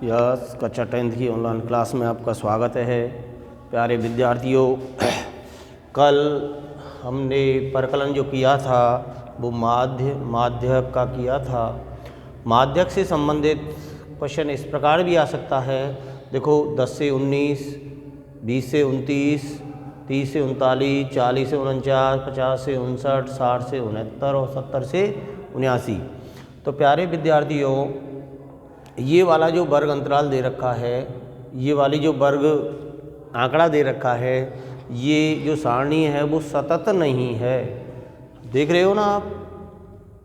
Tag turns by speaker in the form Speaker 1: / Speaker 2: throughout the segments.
Speaker 1: Yes कक्षा 10th की online class में आपका स्वागत है। प्यारे विद्यार्थियों, कल हमने परकलन जो किया था वो माध्यक का किया था। माध्यक से संबंधित क्वेश्चन इस प्रकार भी आ सकता है। देखो 10 से 19, 20 से 29, 30 से 39, 40 से 49, 50 से 59, 60 से 69 और 70 से 79। तो प्यारे विद्यार्थियों, ये वाला जो वर्ग अंतराल दे रखा है, ये वाली जो वर्ग आंकड़ा दे रखा है, ये जो सारणी है वो सतत नहीं है। देख रहे हो ना आप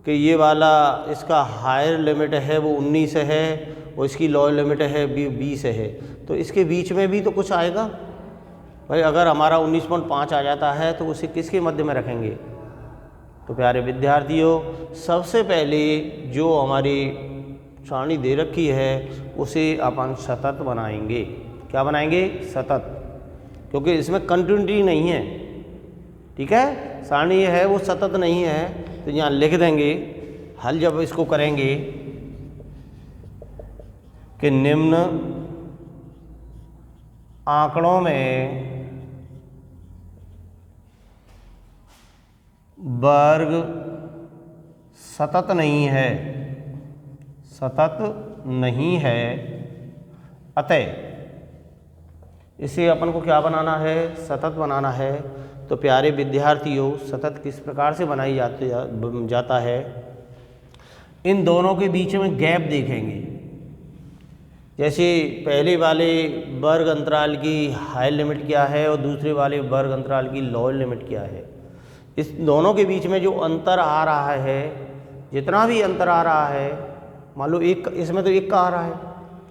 Speaker 1: कि ये वाला इसका हायर लिमिट है वो 19 है और इसकी लोअर लिमिट है 20 है। तो इसके बीच में भी तो कुछ आएगा भाई। अगर हमारा 19.5 आ जाता है तो उसे किसके मध्य में रखेंगे? तो प्यारे विद्यार्थियों, सबसे पहले जो हमारी सारणी दे रखी है उसे अपन सतत बनाएंगे। क्या बनाएंगे? सतत, क्योंकि इसमें कंटिन्यूटी नहीं है। ठीक है, सारणी है वो सतत नहीं है। तो यहाँ लिख देंगे हल जब इसको करेंगे कि निम्न आंकड़ों में वर्ग सतत नहीं है, सतत नहीं है, अतः इसे अपन को क्या बनाना है? सतत बनाना है। तो प्यारे विद्यार्थियों, सतत किस प्रकार से बनाई जाता है? इन दोनों के बीच में गैप देखेंगे। जैसे पहले वाले वर्ग अंतराल की हाई लिमिट क्या है और दूसरे वाले वर्ग अंतराल की लोअर लिमिट क्या है। इस दोनों के बीच में जो अंतर आ रहा है, जितना भी अंतर आ रहा है, मान लो एक, इसमें तो 1 का आ रहा है,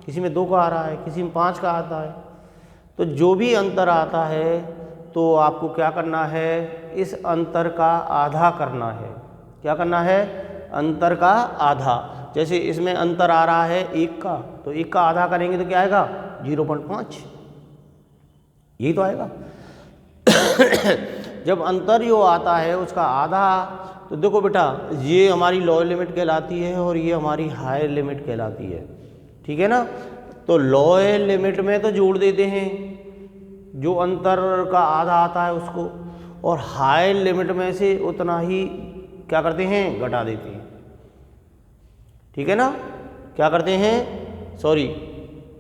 Speaker 1: किसी में 2 का आ रहा है, किसी में 5 का आता है। तो जो भी अंतर आता है तो आपको क्या करना है? इस अंतर का आधा करना है। क्या करना है? अंतर का आधा। जैसे इसमें अंतर आ रहा है 1 का, तो 1 का आधा करेंगे तो क्या आएगा? 0.5। यही तो आएगा। जब अंतर जो आता है उसका आधा, तो देखो बेटा, ये हमारी लोअर लिमिट कहलाती है और ये हमारी हायर लिमिट कहलाती है। ठीक है ना? तो लोअर लिमिट में तो जोड़ देते हैं जो अंतर का आधा आता है उसको, और हायर लिमिट में से उतना ही क्या करते हैं? घटा देते हैं। ठीक है ना? क्या करते हैं? सॉरी,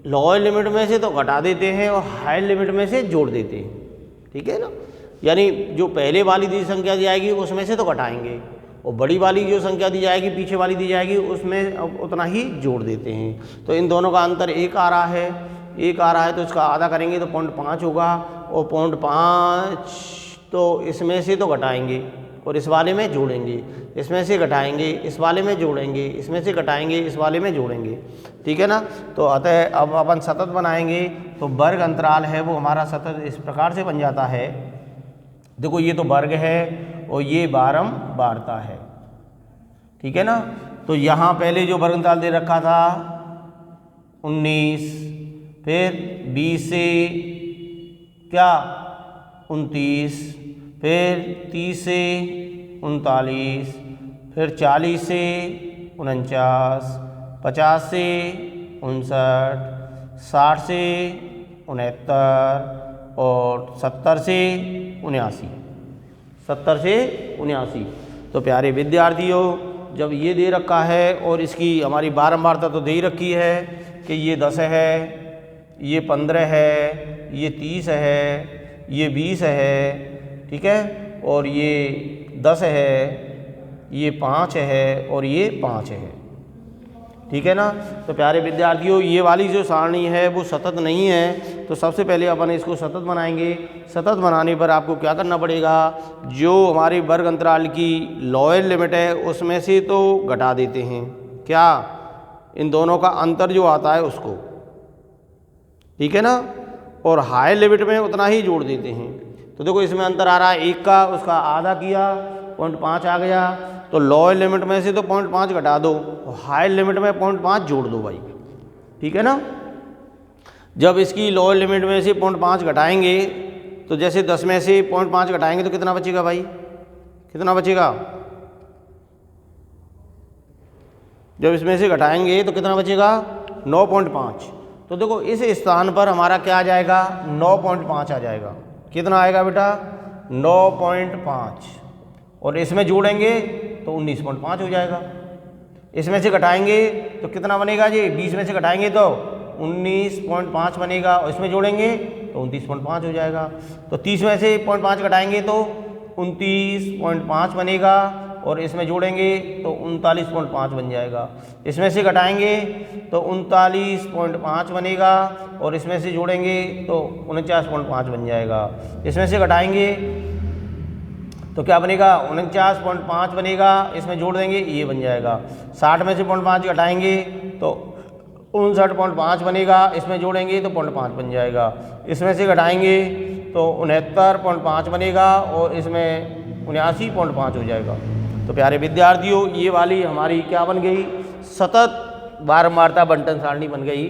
Speaker 1: लोअर लिमिट में से तो घटा देते हैं और हायर लिमिट में से जोड़ देते हैं। ठीक है ना? यानी जो पहले वाली दी संख्या दी जाएगी उसमें से तो घटाएंगे, और बड़ी वाली जो संख्या दी जाएगी, पीछे वाली दी जाएगी, उसमें उतना ही जोड़ देते हैं। तो इन दोनों का अंतर 1 आ रहा है, 1 आ रहा है तो इसका आधा करेंगे तो 0.5 होगा, और 0.5 तो इसमें से तो घटाएंगे और इस वाले में जोड़ेंगे, इसमें से घटाएंगे, इस वाले में जोड़ेंगे, इसमें से घटाएंगे, इस वाले में जोड़ेंगे। ठीक है ना? तो अतः अब अपन सतत बनाएंगे तो वर्ग अंतराल है वो हमारा सतत इस प्रकार से बन जाता है। देखो ये तो वर्ग है और ये बारंबारता है। ठीक है ना? तो यहाँ पहले जो वर्ग अंतराल दे रखा था 19, फिर 20 से क्या 29, फिर 30 से 39, फिर 40 से 49, 50 से 59, 60 से 69 और 70 से 79। 70 से 79। तो प्यारे विद्यार्थियों, जब ये दे रखा है और इसकी हमारी बारंबारता तो दे ही रखी है कि ये 10 है, ये 15 है, ये 30 है, ये 20 है, ठीक है, और ये 10 है, ये 5 है और ये 5 है। ठीक है ना? तो प्यारे विद्यार्थियों, ये वाली जो सारणी है वो सतत नहीं है। तो सबसे पहले अपन इसको सतत बनाएंगे। सतत बनाने पर आपको क्या करना पड़ेगा? जो हमारे वर्ग अंतराल की लोअर लिमिट है उसमें से तो घटा देते हैं। क्या? इन दोनों का अंतर जो आता है उसको। ठीक है ना? और हायर लिमिट में उतना ही जोड़ देते हैं। तो देखो इसमें अंतर आ रहा है 1 का, उसका आधा किया, 0.5 आ गया। तो लोअर लिमिट में से तो 0.5 घटा दो, हायर लिमिट में 0.5 जोड़ दो भाई। ठीक है ना? जब इसकी लोअर लिमिट में से 0.5 घटाएंगे तो जैसे 10 में से 0.5 घटाएंगे तो कितना बचेगा भाई? कितना बचेगा? जब इसमें से घटाएंगे तो कितना बचेगा? 9.5। तो देखो इस स्थान पर हमारा क्या आ जाएगा, 9.5 आ जाएगा। कितना आएगा बेटा, 9.5। और इसमें जोड़ेंगे तो 19.5 हो जाएगा। इसमें से घटाएंगे तो कितना बनेगा जी, 20 में से घटाएंगे तो 19.5 बनेगा, और इसमें जोड़ेंगे तो 29.5 हो जाएगा। तो 30 में से 0.5 घटाएंगे तो 29.5 बनेगा, और इसमें जोड़ेंगे तो 39.5 बन जाएगा। इसमें से घटाएंगे तो 39.5 बनेगा, और इसमें से जोड़ेंगे तो 49.5 बन जाएगा। इसमें से घटाएंगे तो क्या बनेगा, 49.5 बनेगा, इसमें जोड़ देंगे ये बन जाएगा। 60 में से 0.5 घटाएंगे तो 59.5 बनेगा, इसमें जोड़ेंगे तो 0.5 बन जाएगा। इसमें से घटाएंगे तो 69.5 बनेगा, और इसमें 79.5 हो जाएगा। तो प्यारे विद्यार्थियों, ये वाली हमारी क्या बन गई, सतत बारंबारता बंटन सारणी बन गई।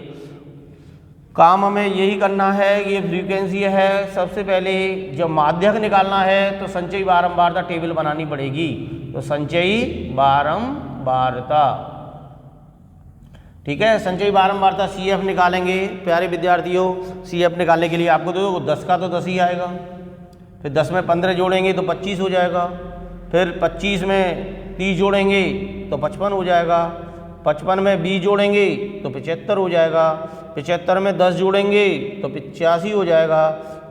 Speaker 1: काम हमें यही करना है, ये फ्रीक्वेंसी है। सबसे पहले जब माध्यक निकालना है तो संचयी बारंबारता टेबल बनानी पड़ेगी। तो संचयी बारंबारता, ठीक है, संचयी बारंबारता CF निकालेंगे। प्यारे विद्यार्थियों, CF निकालने के लिए आपको तो 10 का तो 10 ही आएगा, फिर 10 में 15 जोड़ेंगे तो 25 हो जाएगा, फिर 25 में 30 जोड़ेंगे तो 55 हो जाएगा, 55 में 20 जोड़ेंगे तो 75 हो जाएगा, 75 में 10 जोड़ेंगे तो 85 हो जाएगा,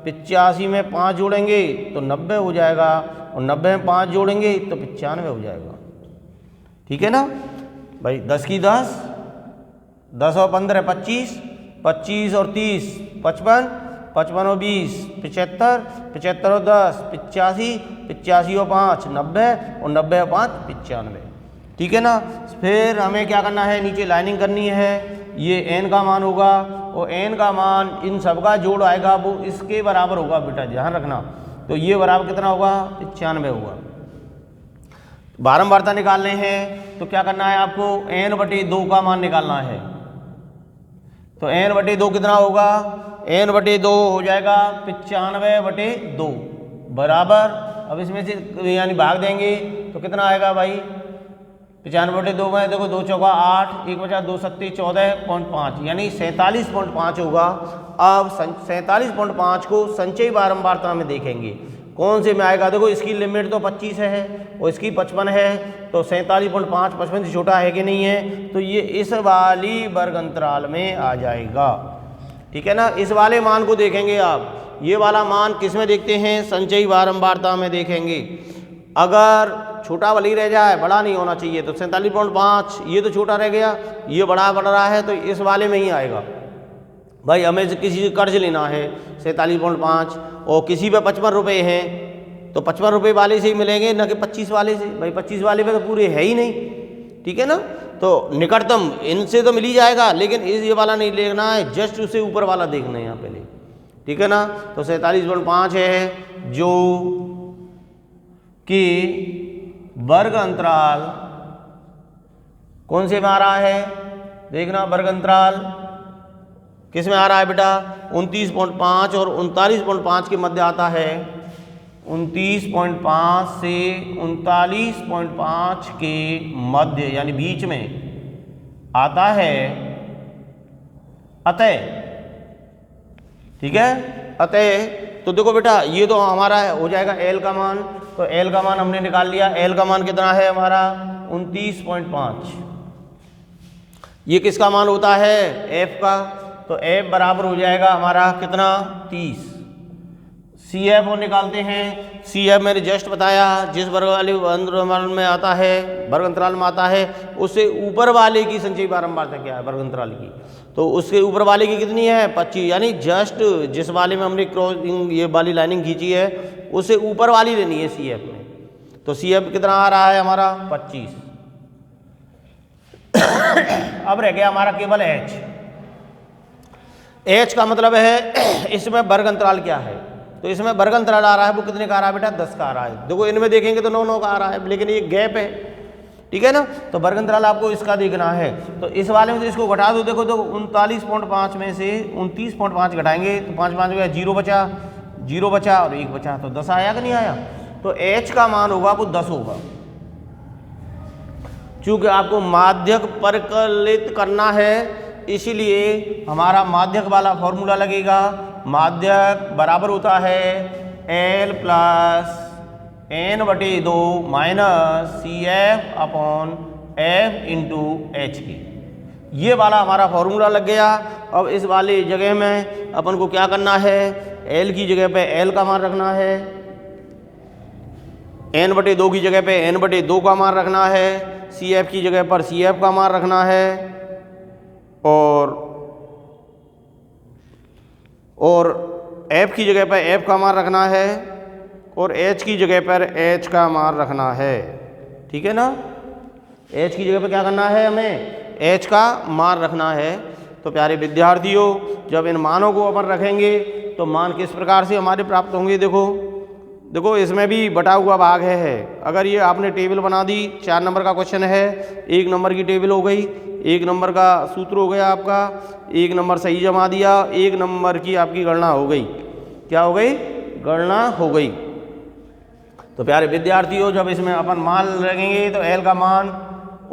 Speaker 1: 85 में 5 जोड़ेंगे तो 90 हो जाएगा, और 90 में 5 जोड़ेंगे तो 95 हो जाएगा। ठीक है ना भाई, 10 की 10, 10 और 15 25, 25 और 30 55, 55 और 20 75, 75 और 10 85, 85 और 5 90, और 90 और 5 95। ठीक है ना। फिर हमें क्या करना है, नीचे लाइनिंग करनी है। ये n का मान होगा, और n का मान इन सब का जोड़ आएगा वो इसके बराबर होगा बेटा, ध्यान रखना। तो ये बराबर कितना होगा, 95 होगा। बारंबारता निकालने हैं तो क्या करना है आपको, n/2 का मान निकालना है। तो n/2 कितना होगा, n/2 हो जाएगा 95/2 बराबर। अब इसमें से यानी भाग देंगे तो कितना आएगा भाई, 95/2 में देखो 2 चौका 8, 1 बचा 2 सत्ती 14.5, यानी 47.5 होगा। अब 47.5 को संचयी बारंबारता में देखेंगे कौन से में आएगा। देखो इसकी लिमिट तो 25 है और इसकी 55 है, तो 47.5 55 से छोटा है कि नहीं है, तो ये इस वाली वर्ग अंतराल में आ जाएगा। ठीक है ना, इस वाले मान को देखेंगे आप। ये वाला मान किस में देखते हैं, संचयी बारंबारता में देखेंगे। अगर छोटा वाली रह जाए, बड़ा नहीं होना चाहिए, तो 47.5 ये तो छोटा रह गया, ये बड़ा बढ़ रहा है, तो इस वाले में ही आएगा। भाई हमें किसी से कर्ज लेना है 47.5 और किसी पे 55 रुपये हैं, तो 55 रुपये वाले से ही मिलेंगे, न कि 25 वाले से। भाई 25 वाले पे तो पूरे है ही नहीं। ठीक है ना, तो निकटतम इनसे तो मिल ही जाएगा, लेकिन ये वाला नहीं देखना है, जस्ट उससे ऊपर वाला देखना है यहाँ पहले। ठीक है ना, तो 47.5 है जो कि वर्ग अंतराल कौन से में आ रहा है, देखना वर्ग अंतराल किस में आ रहा है बेटा, 29.5 और 39.5 के मध्य आता है। 29.5 से 39.5 के मध्य यानी बीच में आता है अतः। ठीक है, अतः तो देखो बेटा ये तो हमारा हो जाएगा एल का मान, तो एल का मान हमने निकाल लिया। एल का मान कितना है हमारा 29.5। ये किसका मान होता है, एफ का, तो एफ बराबर हो जाएगा हमारा कितना 30। सी एफ और निकालते हैं। सी एफ मैंने जस्ट बताया, जिस वर्ग वाले अंतराल में आता है, वर्ग अंतराल में आता है, उससे ऊपर वाले की संचयी बारंबारता क्या है वर्ग अंतराल की, तो उसके ऊपर वाले की कितनी है 25, यानी जस्ट जिस वाले में हमने क्रॉसिंग ये वाली लाइनिंग खींची है उससे ऊपर वाली लेनी है सी एफ में। तो सी एफ कितना आ रहा है हमारा 25। अब रह गया हमारा केवल एच। एच का मतलब है इसमें वर्ग अंतराल क्या है, तो इसमें वर्ग अंतराल आ रहा है वो कितने का आ रहा है बेटा 10 का आ रहा है। देखो इनमें देखेंगे तो 9 का आ रहा है, लेकिन ये गैप है। ठीक है ना, तो वर्ग अंतराल आपको इसका देखना है। तो इस वाले में से इसको घटा दो, देखो तो 39.5 में से 29.5 घटाएंगे तो 5 5 में 0 बचा, 0 बचा और 1 बचा, तो 10 आया कि नहीं आया। तो एच का मान होगा वो 10 होगा। चूंकि आपको माध्यक परिकलित करना है इसीलिए हमारा माध्यक वाला फॉर्मूला लगेगा। माध्यक बराबर होता है L plus n/2 minus CF upon F into H की। ये वाला हमारा फॉर्मूला लग गया। अब इस वाली जगह में अपन को क्या करना है, L की जगह पे L का मान रखना है, n/2 की जगह पे n/2 का मान रखना है, CF की जगह पर CF का मान रखना है और F की जगह पर F का मान रखना है और H की जगह पर H का मान रखना है। ठीक है ना, H की जगह पर क्या करना है, हमें H का मान रखना है। तो प्यारे विद्यार्थियों, जब इन मानों को अपन रखेंगे तो मान किस प्रकार से हमारे प्राप्त होंगे। देखो इसमें भी बटा हुआ भाग है। अगर ये आपने टेबल बना दी, 4 नंबर का क्वेश्चन है, 1 नंबर की टेबल हो गई, 1 नंबर का सूत्र हो गया आपका, 1 नंबर सही जमा दिया, 1 नंबर की आपकी गणना हो गई। क्या हो गई, गणना हो गई। तो प्यारे विद्यार्थियों, जब इसमें अपन मान रखेंगे तो L का मान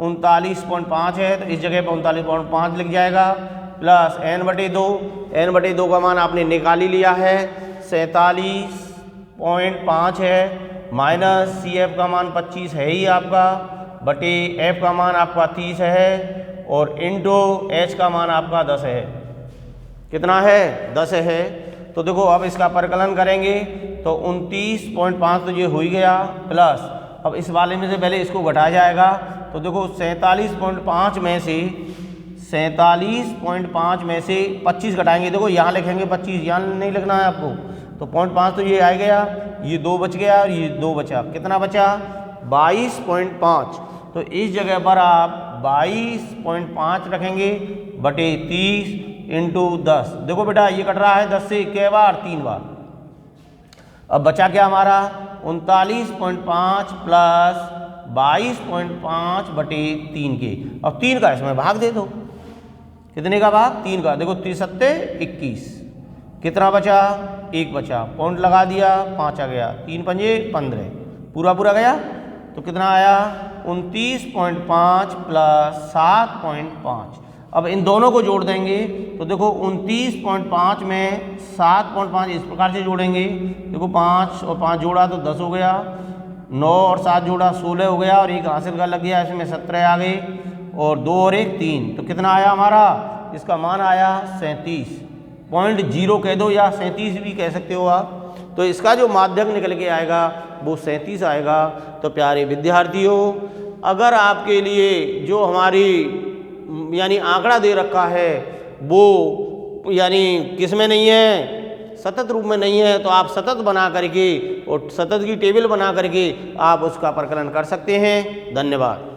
Speaker 1: 39.5 है, तो इस जगह पर 39.5 लिख जाएगा, प्लस n/2 का मान आपने निकाल ही लिया है, 47.5 है, माइनस CF का मान 25 है ही आपका, बटे F का मान आपका 30 है और इंटू H का मान आपका 10 है। कितना है, 10 है। तो देखो अब इसका परिकलन करेंगे तो 29.5 तो ये हो ही गया, प्लस अब इस वाले में से पहले इसको घटाया जाएगा। तो देखो 47.5 में से 25 घटाएंगे। देखो यहाँ लिखेंगे 25, यहाँ नहीं लिखना है आपको। तो 0.5 तो ये आ गया, ये 2 बच गया और ये 2 बचा। कितना बचा, 22.5। तो इस जगह पर आप 22.5 रखेंगे बटे 30 इंटू 10। देखो बेटा ये कट रहा है 10 से कै बार, 3 बार। अब बचा क्या हमारा, 39.5 प्लस 22.5 बटे 3 के। अब 3 का इसमें भाग दे दो। कितने का भाग, 3 का। देखो 3 सत्ते 21, कितना बचा, 1 बचा, पॉइंट लगा दिया, 5 आ गया, 3 पंजे 15, पूरा गया। तो कितना आया, 29.5 प्लस 7.5। अब इन दोनों को जोड़ देंगे तो देखो 29.5 में 7.5 इस प्रकार से जोड़ेंगे। देखो 5 और 5 जोड़ा तो 10 हो गया, 9 और 7 जोड़ा 16 हो गया और एक हासिल का लग गया, इसमें 17 आ गए और 2 और 1 3। तो कितना आया हमारा, इसका मान आया 37.0 कह दो या 37 भी कह सकते हो आप। तो इसका जो माध्यक निकल के आएगा वो 37 आएगा। तो प्यारे विद्यार्थियों, अगर आपके लिए जो हमारी यानी आंकड़ा दे रखा है वो यानी किस में नहीं है, सतत रूप में नहीं है, तो आप सतत बना करके और सतत की टेबल बना करके आप उसका प्रकलन कर सकते हैं। धन्यवाद।